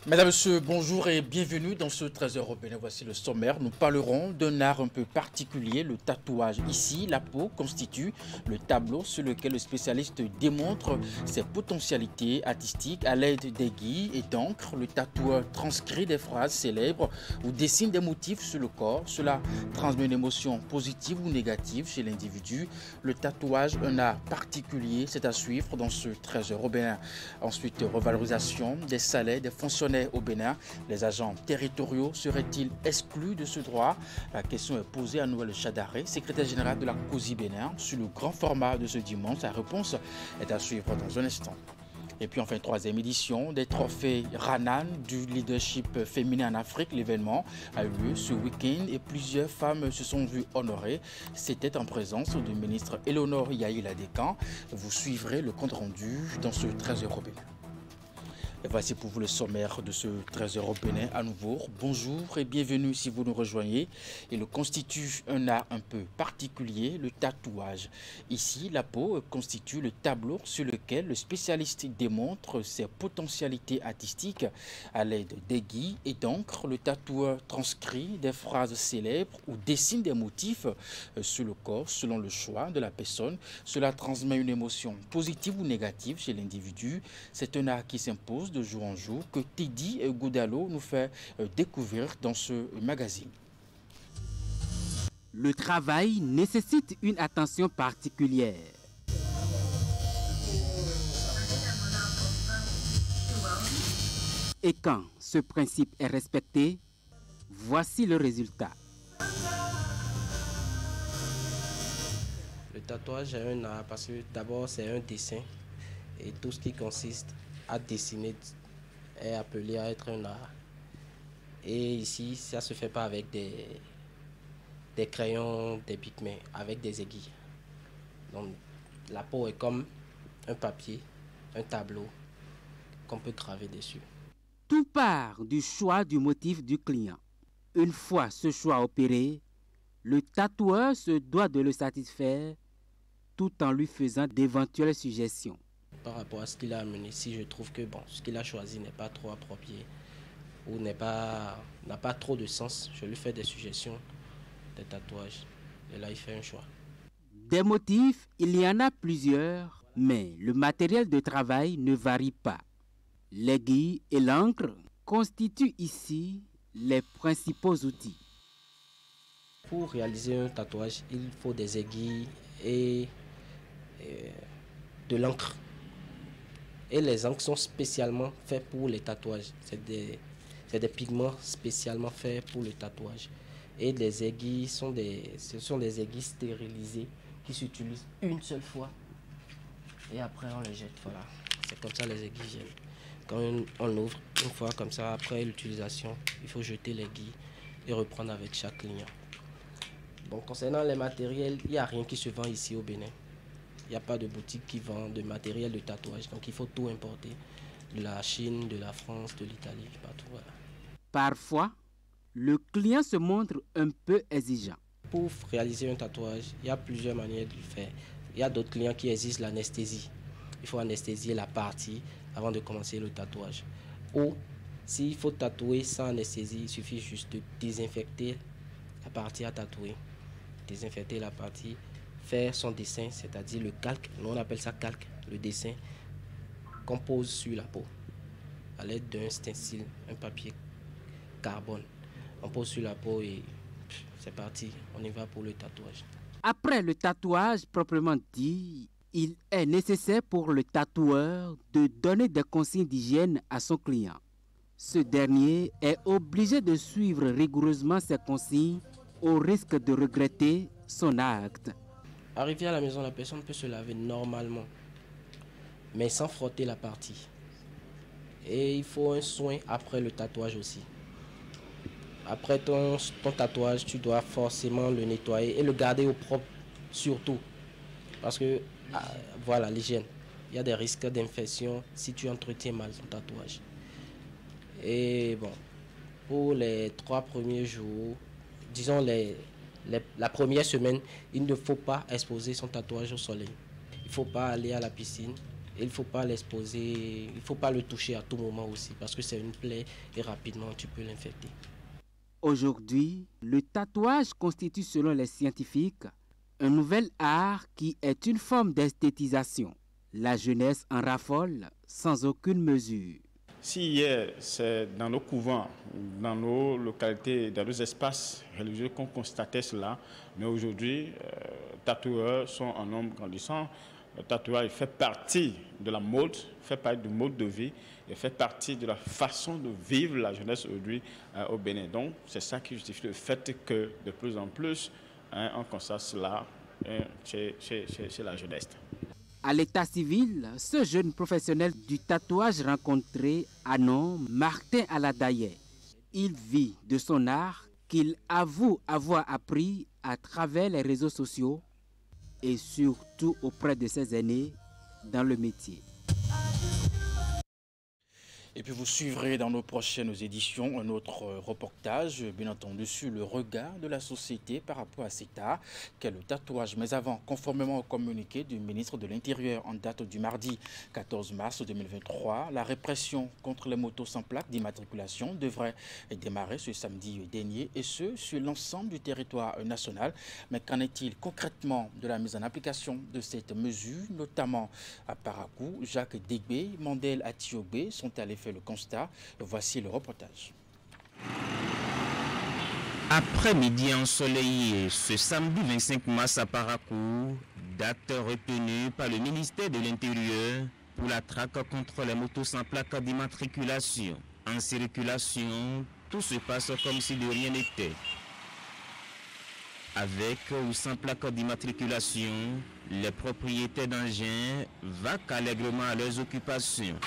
Mesdames, Messieurs, bonjour et bienvenue dans ce 13h européen. Voici le sommaire. Nous parlerons d'un art un peu particulier, le tatouage. Ici, la peau constitue le tableau sur lequel le spécialiste démontre ses potentialités artistiques à l'aide d'aiguilles et d'encre. Le tatoueur transcrit des phrases célèbres ou dessine des motifs sur le corps. Cela transmet une émotion positive ou négative chez l'individu. Le tatouage, un art particulier, c'est à suivre dans ce 13h européen. Ensuite, revalorisation des salaires des fonctionnaires au Bénin. Les agents territoriaux seraient-ils exclus de ce droit? La question est posée à Noël Chadaré, secrétaire général de la COSI Bénin, sur le grand format de ce dimanche. La réponse est à suivre dans un instant. Et puis enfin, troisième édition des trophées Ranan du leadership féminin en Afrique. L'événement a eu lieu ce week-end et plusieurs femmes se sont vues honorées. C'était en présence du ministre Eleonore Yaïla Dekan. Vous suivrez le compte rendu dans ce 13 européen. Et voici pour vous le sommaire de ce 13 européen à nouveau. Bonjour et bienvenue si vous nous rejoignez. Il constitue un art un peu particulier, le tatouage. Ici, la peau constitue le tableau sur lequel le spécialiste démontre ses potentialités artistiques à l'aide d'aiguilles et d'encre. Le tatoueur transcrit des phrases célèbres ou dessine des motifs sur le corps selon le choix de la personne. Cela transmet une émotion positive ou négative chez l'individu. C'est un art qui s'impose de jour en jour que Teddy Goudalo nous fait découvrir dans ce magazine. Le travail nécessite une attention particulière. Et quand ce principe est respecté, voici le résultat. Le tatouage est un art parce que d'abord c'est un dessin et tout ce qui consiste à dessiner est appelé à être un art. Et ici, ça se fait pas avec des crayons, des pigments, avec des aiguilles. Donc la peau est comme un papier, un tableau qu'on peut graver dessus. Tout part du choix du motif du client. Une fois ce choix opéré, le tatoueur se doit de le satisfaire tout en lui faisant d'éventuelles suggestions. Par rapport à ce qu'il a amené, si je trouve que ce qu'il a choisi n'est pas trop approprié ou n'a pas trop de sens, je lui fais des suggestions de tatouage. Et là, il fait un choix. Des motifs, il y en a plusieurs, mais le matériel de travail ne varie pas. L'aiguille et l'encre constituent ici les principaux outils. Pour réaliser un tatouage, il faut des aiguilles et de l'encre. Et les encres sont spécialement faits pour les tatouages. C'est des pigments spécialement faits pour le tatouage. Et les aiguilles ce sont des aiguilles stérilisées qui s'utilisent une seule fois. Et après on les jette. Voilà. C'est comme ça les aiguilles viennent. Quand on ouvre une fois comme ça, après l'utilisation, il faut jeter l'aiguille et reprendre avec chaque client. Bon, concernant les matériels, il n'y a rien qui se vend ici au Bénin. Il n'y a pas de boutique qui vend de matériel de tatouage. Donc il faut tout importer. De la Chine, de la France, de l'Italie, partout. Voilà. Parfois, le client se montre un peu exigeant. Pour réaliser un tatouage, il y a plusieurs manières de le faire. Il y a d'autres clients qui exigent l'anesthésie. Il faut anesthésier la partie avant de commencer le tatouage. Ou s'il faut tatouer sans anesthésie, il suffit juste de désinfecter la partie à tatouer. Désinfecter la partie, faire son dessin, c'est-à-dire le calque, nous on appelle ça calque, le dessin qu'on pose sur la peau à l'aide d'un stencil, un papier carbone. On pose sur la peau et c'est parti, on y va pour le tatouage. Après le tatouage proprement dit, il est nécessaire pour le tatoueur de donner des consignes d'hygiène à son client. Ce dernier est obligé de suivre rigoureusement ces consignes au risque de regretter son acte. Arrivé à la maison, la personne peut se laver normalement, mais sans frotter la partie. Et il faut un soin après le tatouage aussi. Après ton tatouage, tu dois forcément le nettoyer et le garder au propre surtout. Parce que, voilà, l'hygiène. Il y a des risques d'infection si tu entretiens mal ton tatouage. Et bon, pour les 3 premiers jours, disons la première semaine, il ne faut pas exposer son tatouage au soleil. Il ne faut pas aller à la piscine il ne faut pas l'exposer, il ne faut pas le toucher à tout moment aussi parce que c'est une plaie et rapidement tu peux l'infecter. Aujourd'hui, le tatouage constitue selon les scientifiques un nouvel art qui est une forme d'esthétisation. La jeunesse en raffole sans aucune mesure. Si hier, c'est dans nos couvents, dans nos localités, dans nos espaces religieux qu'on constatait cela, mais aujourd'hui, tatoueurs sont en nombre grandissant. Le tatouage fait partie de la mode, fait partie du mode de vie et fait partie de la façon de vivre la jeunesse aujourd'hui au Bénin. Donc, c'est ça qui justifie le fait que de plus en plus, on constate cela chez la jeunesse. À l'état civil, ce jeune professionnel du tatouage rencontré a nom Martin Aladaye. Il vit de son art qu'il avoue avoir appris à travers les réseaux sociaux et surtout auprès de ses aînés dans le métier. Et puis vous suivrez dans nos prochaines éditions un autre reportage, bien entendu, sur le regard de la société par rapport à cet art qu'est le tatouage. Mais avant, conformément au communiqué du ministre de l'Intérieur en date du mardi 14 mars 2023, la répression contre les motos sans plaque d'immatriculation devrait démarrer ce samedi dernier et ce, sur l'ensemble du territoire national. Mais qu'en est-il concrètement de la mise en application de cette mesure, notamment à Parakou? Jacques Degbé, Mandel Atiobé sont allés faire le constat. Voici le reportage. Après-midi ensoleillé ce samedi 25 mars à Parakou, date retenue par le ministère de l'Intérieur pour la traque contre les motos sans plaque d'immatriculation. En circulation, tout se passe comme si de rien n'était. Avec ou sans plaque d'immatriculation, les propriétaires d'engins vaquent allègrement à leurs occupations.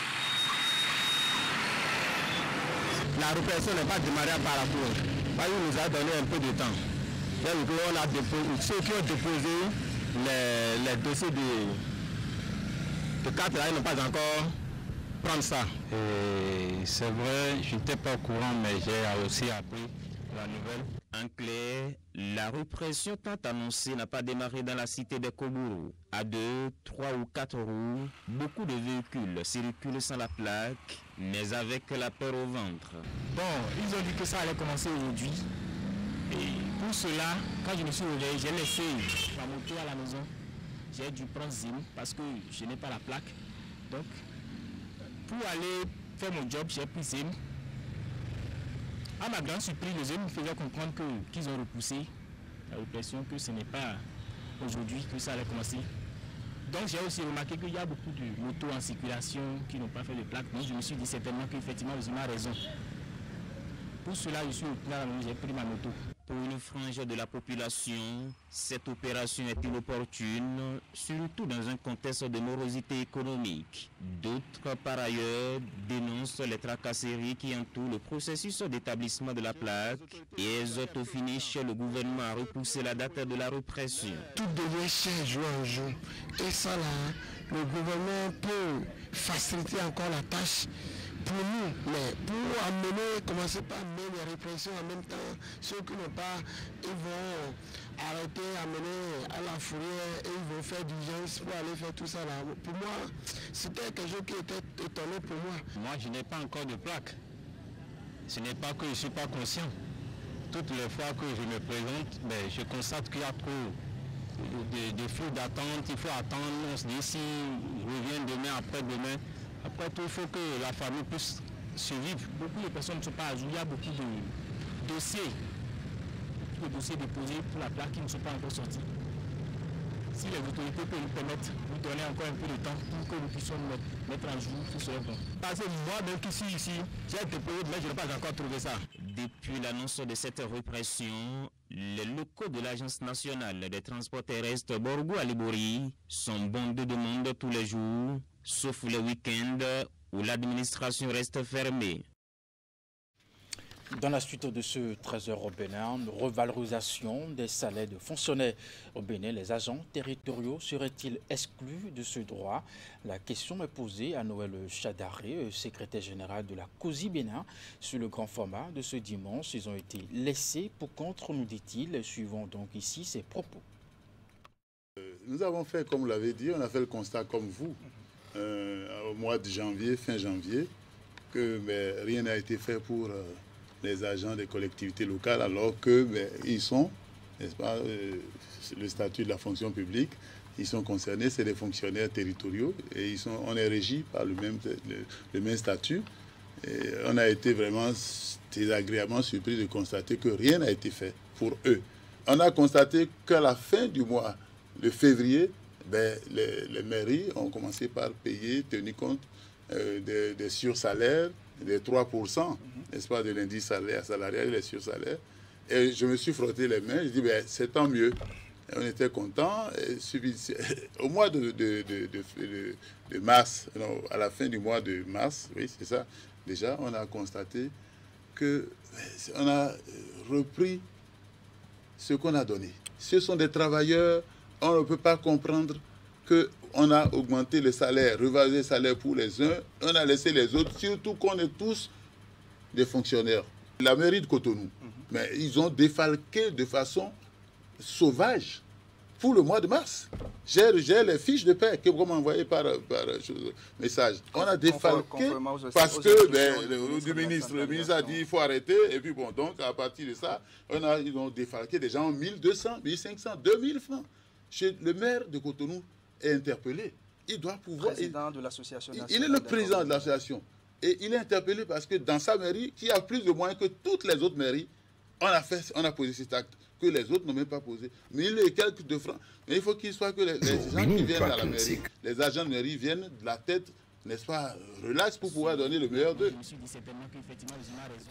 La répression n'est pas démarrée à Parakou. Il nous a donné un peu de temps. Ceux qui ont déposé les dossiers de carte là, ils n'ont pas encore prendre ça. C'est vrai, je n'étais pas au courant, mais j'ai aussi appris la nouvelle. En clair, la répression tant annoncée n'a pas démarré dans la cité de Kobourou. À 2, 3 ou 4 roues, beaucoup de véhicules circulent sans la plaque, mais avec la peur au ventre. Bon, ils ont dit que ça allait commencer aujourd'hui. Et pour cela, quand je me suis réveillé, j'ai laissé ma moto à la maison. J'ai dû prendre Zim parce que je n'ai pas la plaque. Donc, pour aller faire mon job, j'ai pris Zim. À ma grande surprise, les hommes me faisaient comprendre qu'ils ont repoussé la répression, que ce n'est pas aujourd'hui que ça allait commencer. Donc j'ai aussi remarqué qu'il y a beaucoup de motos en circulation qui n'ont pas fait de plaque. Donc je me suis dit certainement qu'effectivement les hommes ont raison. Pour cela, je suis retourné à la maison, j'ai pris ma moto. Pour une frange de la population, cette opération est inopportune, surtout dans un contexte de morosité économique. D'autres, par ailleurs, dénoncent les tracasseries qui entourent le processus d'établissement de la plaque et exhortent au finish le gouvernement à repousser la date de la répression. Tout devient cher jour en jour. Et ça là, le gouvernement peut faciliter encore la tâche pour nous, mais pour amener, commencer par amener les répressions en même temps, ceux qui n'ont pas, ils vont arrêter, amener à la fourrière et ils vont faire d'urgence pour aller faire tout ça là. Pour moi, c'était quelque chose qui était étonnant pour moi. Moi, je n'ai pas encore de plaque. Ce n'est pas que je ne suis pas conscient. Toutes les fois que je me présente, je constate qu'il y a trop de files d'attente. Il faut attendre, on se dit si je reviens demain, après-demain. Après tout, il faut que la famille puisse survivre. Beaucoup de personnes ne sont pas à jour. Il y a beaucoup de dossiers déposés pour la plaque qui ne sont pas encore sortis. Si les autorités peuvent nous permettre de nous donner encore un peu de temps pour que nous puissions nous mettre à jour, tout serait bon. Parce que moi-même qui suis ici, j'ai déposé, mais je n'ai pas encore trouvé ça. Depuis l'annonce de cette répression, les locaux de l'Agence nationale des transports terrestres Borgo Alibori sont bondés de monde tous les jours, sauf les week-ends où l'administration reste fermée. Dans la suite de ce 13h au Bénin, revalorisation des salaires de fonctionnaires au Bénin, les agents territoriaux seraient-ils exclus de ce droit? La question est posée à Noël Chadaré, secrétaire général de la COSI Bénin. Sur le grand format de ce dimanche, ils ont été laissés pour contre, nous dit-il. Suivons donc ici ses propos. Nous avons fait, comme vous l'avez dit, on a fait le constat comme vous. au mois de janvier, fin janvier, que rien n'a été fait pour les agents des collectivités locales, alors que ils sont, n'est-ce pas, le statut de la fonction publique, ils sont concernés, c'est des fonctionnaires territoriaux et on est régi par le même statut. Et on a été vraiment désagréablement surpris de constater que rien n'a été fait pour eux. On a constaté qu'à la fin du mois de février, les mairies ont commencé par payer, tenir compte des sursalaires, des 3%, n'est-ce pas, de l'indice salarial, les sursalaires. Et je me suis frotté les mains, je dis, c'est tant mieux. Et on était contents. Au mois de mars, non, à la fin du mois de mars, oui, c'est ça, déjà, on a constaté qu'on a repris ce qu'on a donné. Ce sont des travailleurs, on ne peut pas comprendre qu'on a augmenté le salaire, revaloré le salaire pour les uns, on a laissé les autres, surtout qu'on est tous des fonctionnaires. La mairie de Cotonou, mais ils ont défalqué de façon sauvage pour le mois de mars. J'ai les fiches de paie que vous m'envoyez par message. On a défalqué parce que le ministre a dit il faut arrêter. Et puis bon, donc à partir de ça, ils ont défalqué des gens 1200, 1500, 2000 francs. Le maire de Cotonou est interpellé. Il doit pouvoir... Président de l'association nationale. Il est le président de l'association. Et il est interpellé parce que dans sa mairie, qui a plus de moyens que toutes les autres mairies, on a posé cet acte que les autres n'ont même pas posé. Mais il y a quelques de francs. Mais il faut qu'il soit que les gens qui viennent à la mairie, les agents de mairie viennent de la tête, n'est-ce pas, relax pour pouvoir donner le meilleur d'eux.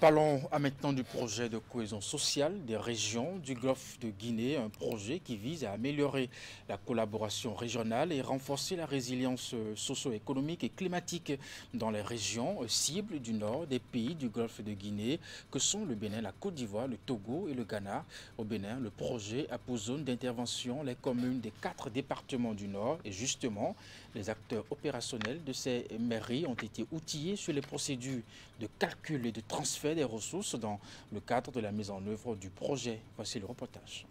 Parlons maintenant du projet de cohésion sociale des régions du Golfe de Guinée, un projet qui vise à améliorer la collaboration régionale et renforcer la résilience socio-économique et climatique dans les régions cibles du nord des pays du Golfe de Guinée, que sont le Bénin, la Côte d'Ivoire, le Togo et le Ghana. Au Bénin, le projet a pour zone d'intervention les communes des 4 départements du nord et justement, les acteurs opérationnels de ces mairies ont été outillés sur les procédures de calcul et de transfert des ressources dans le cadre de la mise en œuvre du projet. Voici le reportage.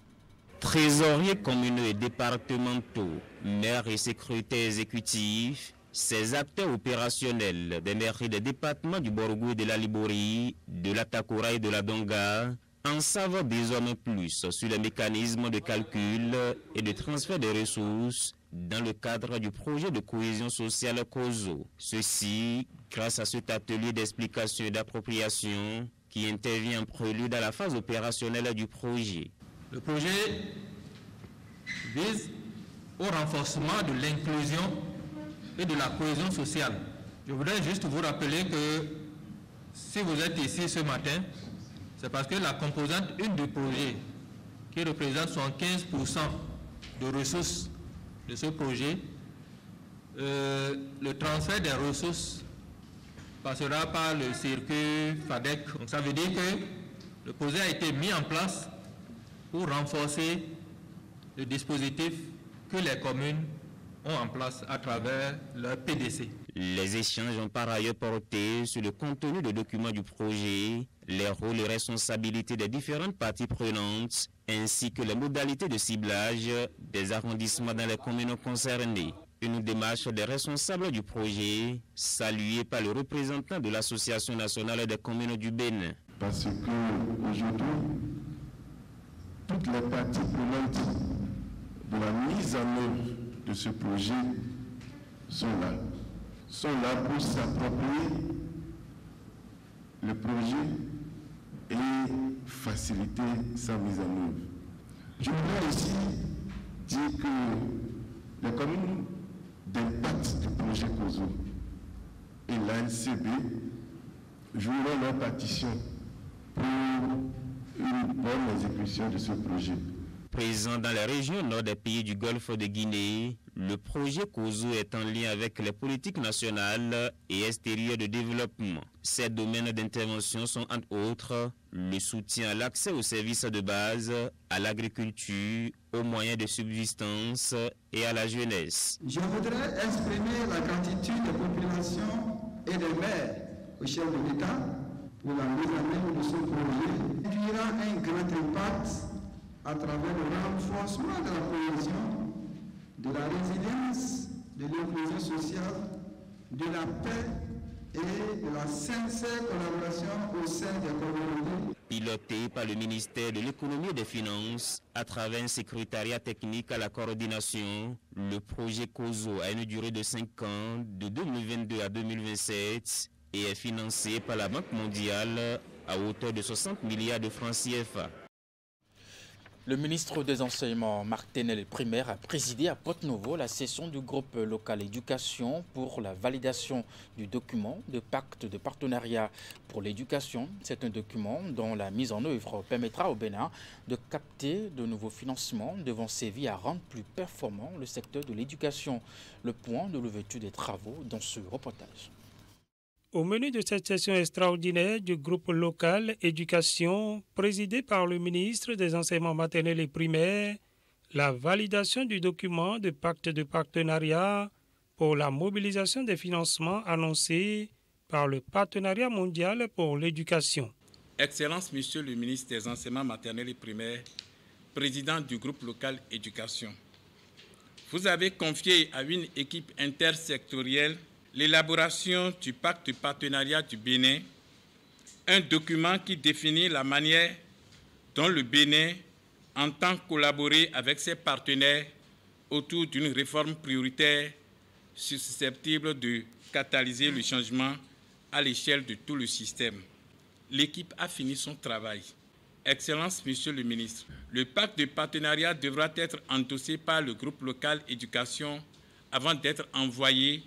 Trésoriers communaux et départementaux, maires et secrétaires exécutifs, ces acteurs opérationnels des mairies des départements du Borgou et de la Libori, de la Takora et de la Donga en savent désormais plus sur les mécanismes de calcul et de transfert des ressources dans le cadre du projet de cohésion sociale COSO. Ceci grâce à cet atelier d'explication et d'appropriation qui intervient en prélude à la phase opérationnelle du projet. Le projet vise au renforcement de l'inclusion et de la cohésion sociale. Je voudrais juste vous rappeler que si vous êtes ici ce matin, c'est parce que la composante 1 du projet, qui représente 75% de ressources de ce projet, le transfert des ressources passera par le circuit FADEC. Donc ça veut dire que le projet a été mis en place pour renforcer le dispositif que les communes ont en place à travers leur PDC. Les échanges ont par ailleurs porté sur le contenu des documents du projet, les rôles et responsabilités des différentes parties prenantes, ainsi que les modalités de ciblage des arrondissements dans les communes concernées. Une démarche des responsables du projet, saluée par le représentant de l'Association nationale des communes du Bénin. Parce qu'aujourd'hui, toutes les parties prenantes de la mise en œuvre de ce projet sont là pour s'approprier le projet et faciliter sa mise en œuvre. Je voudrais aussi dire que les communes d'impact du projet COSO et l'ANCB joueront leur partition pour une bonne exécution de ce projet. Présent dans les régions nord des pays du Golfe de Guinée, le projet COSO est en lien avec les politiques nationales et extérieures de développement. Ces domaines d'intervention sont entre autres le soutien à l'accès aux services de base, à l'agriculture, aux moyens de subsistance et à la jeunesse. Je voudrais exprimer la gratitude des populations et des maires au chef de l'État pour la mise en œuvre de ce projet qui aura un grand impact à travers le renforcement de la cohésion, de la résilience, de l'inclusion sociale de la paix et de la sincère collaboration au sein des communautés. Piloté par le ministère de l'économie et des finances, à travers un secrétariat technique à la coordination, le projet COSO a une durée de 5 ans, de 2022 à 2027, et est financé par la Banque mondiale à hauteur de 60 milliards de francs CFA. Le ministre des Enseignements, Marc Ténel Primaire, a présidé à Porto-Novo la session du groupe local éducation pour la validation du document de pacte de partenariat pour l'éducation. C'est un document dont la mise en œuvre permettra au Bénin de capter de nouveaux financements devant sévir à rendre plus performant le secteur de l'éducation. Le point de l'ouverture des travaux dans ce reportage. Au menu de cette session extraordinaire du groupe local éducation, présidé par le ministre des Enseignements maternels et primaires, la validation du document de pacte de partenariat pour la mobilisation des financements annoncés par le Partenariat mondial pour l'éducation. Excellence, Monsieur le ministre des Enseignements maternels et primaires, président du groupe local éducation, vous avez confié à une équipe intersectorielle l'élaboration du pacte de partenariat du Bénin, un document qui définit la manière dont le Bénin entend collaborer avec ses partenaires autour d'une réforme prioritaire susceptible de catalyser le changement à l'échelle de tout le système. L'équipe a fini son travail. Excellence, Monsieur le ministre, le pacte de partenariat devra être endossé par le groupe local éducation avant d'être envoyé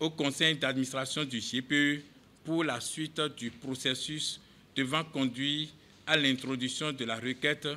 au conseil d'administration du GPE pour la suite du processus devant conduire à l'introduction de la requête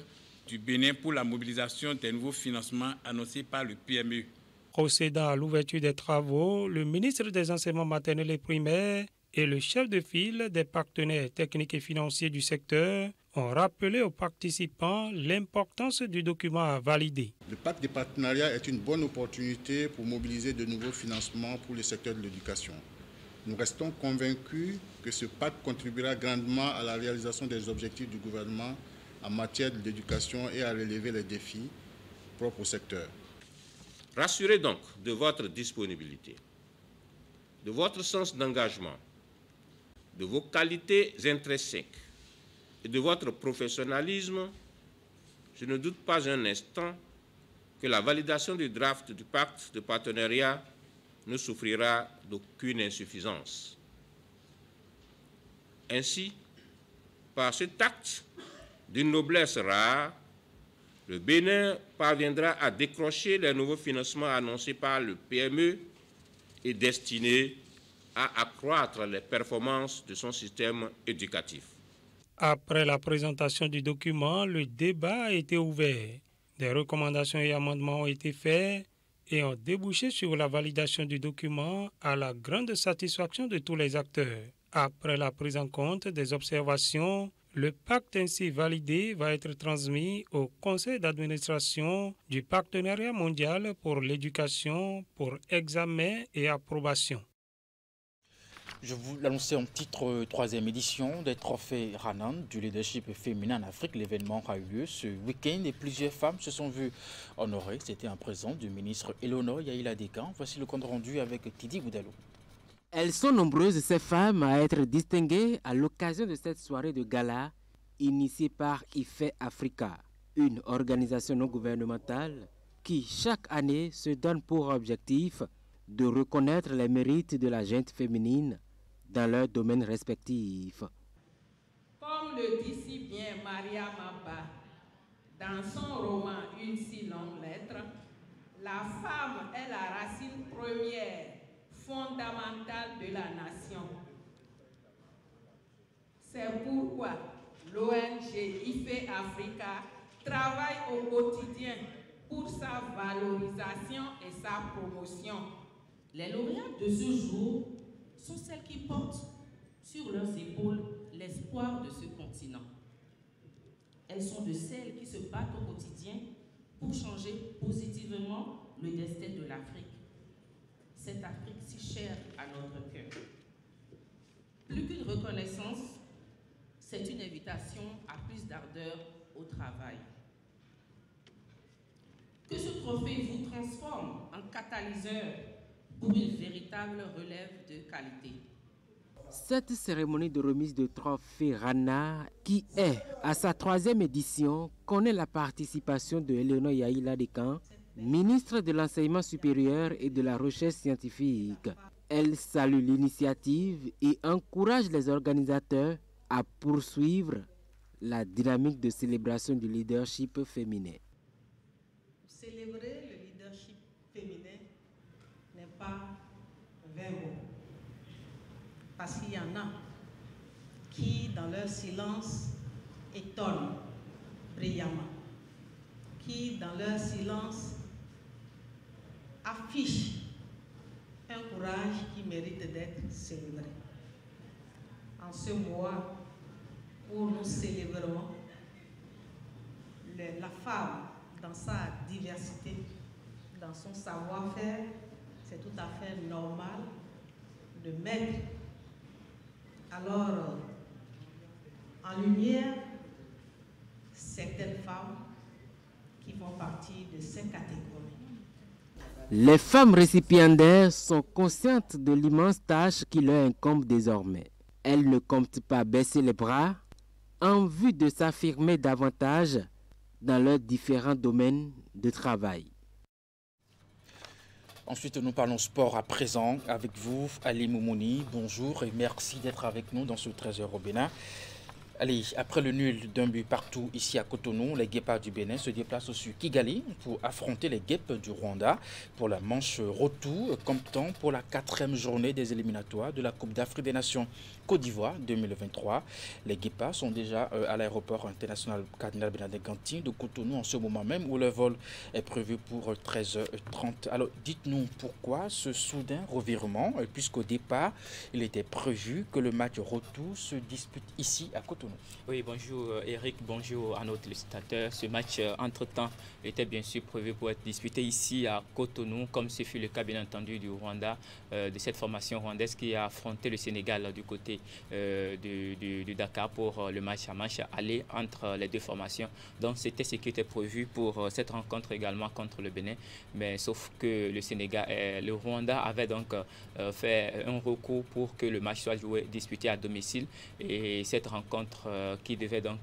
du Bénin pour la mobilisation des nouveaux financements annoncés par le PME. Procédant à l'ouverture des travaux, le ministre des Enseignements maternels et primaires et le chef de file des partenaires techniques et financiers du secteur ont rappelé aux participants l'importance du document à valider. Le pacte de partenariat est une bonne opportunité pour mobiliser de nouveaux financements pour le secteur de l'éducation. Nous restons convaincus que ce pacte contribuera grandement à la réalisation des objectifs du gouvernement en matière d'éducation et à relever les défis propres au secteur. Rassurez donc de votre disponibilité, de votre sens d'engagement, de vos qualités intrinsèques et de votre professionnalisme, je ne doute pas un instant que la validation du draft du pacte de partenariat ne souffrira d'aucune insuffisance. Ainsi, par cet acte d'une noblesse rare, le Bénin parviendra à décrocher les nouveaux financements annoncés par le PME et destinés à accroître les performances de son système éducatif. Après la présentation du document, le débat a été ouvert. Des recommandations et amendements ont été faits et ont débouché sur la validation du document à la grande satisfaction de tous les acteurs. Après la prise en compte des observations, le pacte ainsi validé va être transmis au conseil d'administration du Partenariat mondial pour l'éducation pour examen et approbation. Je vous l'annonçais en titre, 3e édition des trophées Ranan du leadership féminin en Afrique. L'événement a eu lieu ce week-end et plusieurs femmes se sont vues honorées. C'était en présence du ministre Eleonore Yaïla Dekan. Voici le compte rendu avec Tidi Boudalou. Elles sont nombreuses, ces femmes, à être distinguées à l'occasion de cette soirée de gala initiée par IFE Africa, une organisation non gouvernementale qui, chaque année, se donne pour objectif de reconnaître les mérites de la gente féminine dans leurs domaines respectifs. Comme le dit si bien Maria Maba dans son roman Une si longue lettre, la femme est la racine première, fondamentale de la nation. C'est pourquoi l'ONG IFE Africa travaille au quotidien pour sa valorisation et sa promotion. Les lauréates de ce jour sont celles qui portent sur leurs épaules l'espoir de ce continent. Elles sont de celles qui se battent au quotidien pour changer positivement le destin de l'Afrique. Cette Afrique si chère à notre cœur. Plus qu'une reconnaissance, c'est une invitation à plus d'ardeur au travail. Que ce trophée vous transforme en catalyseur pour une véritable relève de qualité. Cette cérémonie de remise de trophée Rana, qui est à sa 3e édition, connaît la participation de Eleonore Yaïla Dekan, ministre de l'Enseignement supérieur et de la Recherche scientifique. Elle salue l'initiative et encourage les organisateurs à poursuivre la dynamique de célébration du leadership féminin. Célébrer le leadership féminin n'est pas 20 mots. Parce qu'il y en a qui, dans leur silence, étonnent brillamment, qui, dans leur silence, affichent un courage qui mérite d'être célébré. En ce mois où nous célébrons la femme dans sa diversité, dans son savoir-faire, c'est tout à fait normal de mettre alors en lumière certaines femmes qui font partie de ces catégories. Les femmes récipiendaires sont conscientes de l'immense tâche qui leur incombe désormais. Elles ne comptent pas baisser les bras en vue de s'affirmer davantage dans leurs différents domaines de travail. Ensuite, nous parlons sport à présent avec vous, Ali Moumouni. Bonjour et merci d'être avec nous dans ce 13h au Bénin. Allez, après le nul d'un but partout ici à Cotonou, les Guépards du Bénin se déplacent sur Kigali pour affronter les Guêpes du Rwanda pour la manche retour, comptant pour la 4e journée des éliminatoires de la Coupe d'Afrique des Nations Côte d'Ivoire 2023. Les Guépards sont déjà à l'aéroport international Cardinal Bernardin-Gantin de Cotonou en ce moment même où le vol est prévu pour 13h30. Alors, dites-nous pourquoi ce soudain revirement, puisqu'au départ, il était prévu que le match retour se dispute ici à Cotonou. Oui, bonjour Eric, bonjour à nos téléspectateurs. Ce match, entre-temps, était bien sûr prévu pour être disputé ici à Cotonou, comme ce fut le cas bien entendu du Rwanda, de cette formation rwandaise qui a affronté le Sénégal du côté du Dakar pour le match à manche aller entre les deux formations. Donc c'était ce qui était prévu pour cette rencontre également contre le Bénin, mais sauf que le Rwanda avait donc fait un recours pour que le match soit disputé à domicile, et cette rencontre qui devait donc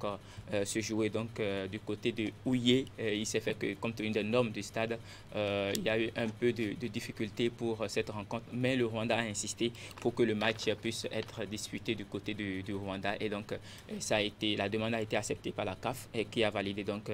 se jouer donc du côté de Ouyé, il s'est fait que compte tenu des normes du stade, il y a eu un peu de difficulté pour cette rencontre, mais le Rwanda a insisté pour que le match puisse être disputé du côté du Rwanda, et donc la demande a été acceptée par la CAF et qui a validé donc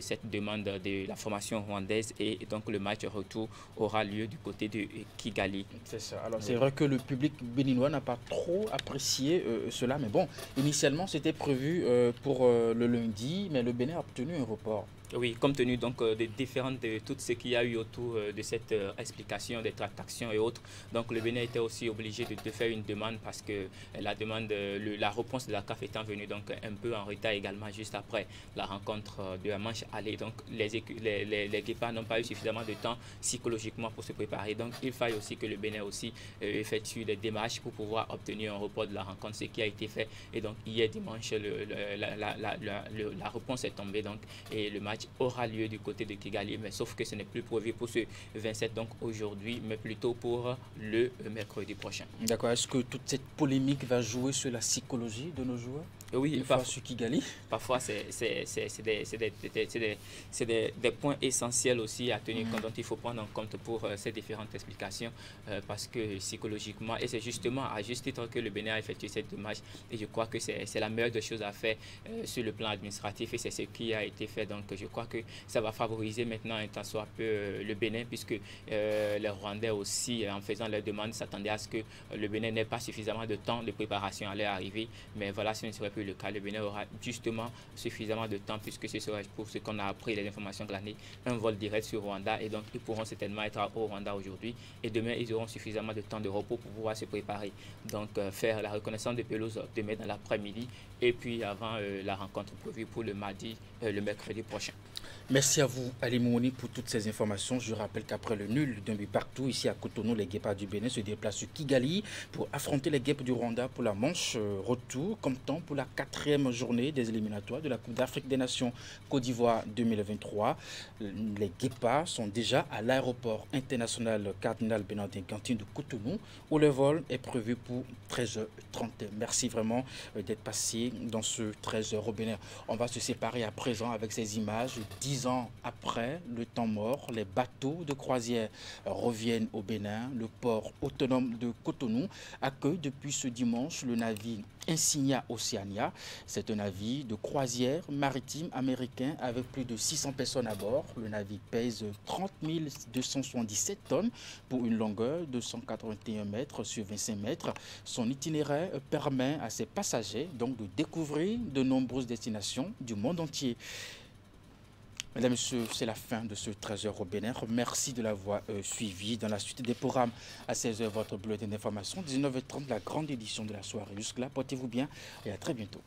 cette demande de la formation rwandaise, et donc le match retour aura lieu du côté de Kigali. C'est ça. Alors c'est vrai que le public béninois n'a pas trop apprécié cela, mais bon, initialement c'était prévu pour le lundi, mais le Bénin a obtenu un report. Oui, compte tenu donc des différentes de tout ce qu'il y a eu autour de cette explication des tractations et autres, donc le Bénin était aussi obligé de faire une demande, parce que la demande, la réponse de la CAF étant venue donc un peu en retard également juste après la rencontre de la manche aller. Donc les Guépards n'ont pas eu suffisamment de temps psychologiquement pour se préparer. Donc il faille aussi que le Bénin aussi effectue des démarches pour pouvoir obtenir un report de la rencontre, ce qui a été fait. Et donc hier dimanche, la réponse est tombée donc, et le match aura lieu du côté de Kigali, mais sauf que ce n'est plus prévu pour ce 27 donc aujourd'hui, mais plutôt pour le mercredi prochain. D'accord. Est-ce que toute cette polémique va jouer sur la psychologie de nos joueurs? Oui, sur Kigali. Parfois, c'est des points essentiels aussi à tenir compte, dont il faut prendre en compte pour ces différentes explications, parce que psychologiquement, et c'est justement à juste titre que le Bénin a effectué cette démarche, et je crois que c'est la meilleure des choses à faire sur le plan administratif, et c'est ce qui a été fait. Donc je crois que ça va favoriser maintenant un tant soit peu le Bénin, puisque les Rwandais aussi, en faisant leur demande, s'attendaient à ce que le Bénin n'ait pas suffisamment de temps de préparation à leur arrivée, mais voilà, ce ne serait plus le cas. Le Bénin aura justement suffisamment de temps, puisque ce sera, pour ce qu'on a appris, les informations glanées, un vol direct sur Rwanda, et donc ils pourront certainement être au Rwanda aujourd'hui, et demain ils auront suffisamment de temps de repos pour pouvoir se préparer, donc faire la reconnaissance de pelouse demain dans l'après-midi, et puis avant la rencontre prévue pour le mercredi prochain. Merci à vous, Ali Mouni, pour toutes ces informations. Je rappelle qu'après le nul d'un but partout, ici à Cotonou, les Guépards du Bénin se déplacent sur Kigali pour affronter les Guêpes du Rwanda pour la manche retour, comme temps pour la 4e journée des éliminatoires de la Coupe d'Afrique des Nations Côte d'Ivoire 2023. Les Guépards sont déjà à l'aéroport international Cardinal Bernardin Gantin de Cotonou, où le vol est prévu pour 13h30. Merci vraiment d'être passé dans ce 13h au Bénin. On va se séparer à présent avec ces images. 10 ans après le temps mort, les bateaux de croisière reviennent au Bénin. Le port autonome de Cotonou accueille depuis ce dimanche le navire Insignia Oceania. C'est un navire de croisière maritime américain avec plus de 600 personnes à bord. Le navire pèse 30 277 tonnes pour une longueur de 181 mètres sur 25 mètres. Son itinéraire permet à ses passagers donc de découvrir de nombreuses destinations du monde entier. Mesdames et messieurs, c'est la fin de ce 13h au Bénin. Merci de l'avoir suivi. Dans la suite des programmes, à 16h, votre bulletin d'information. 19h30, la grande édition de la soirée. Jusque-là, portez-vous bien et à très bientôt.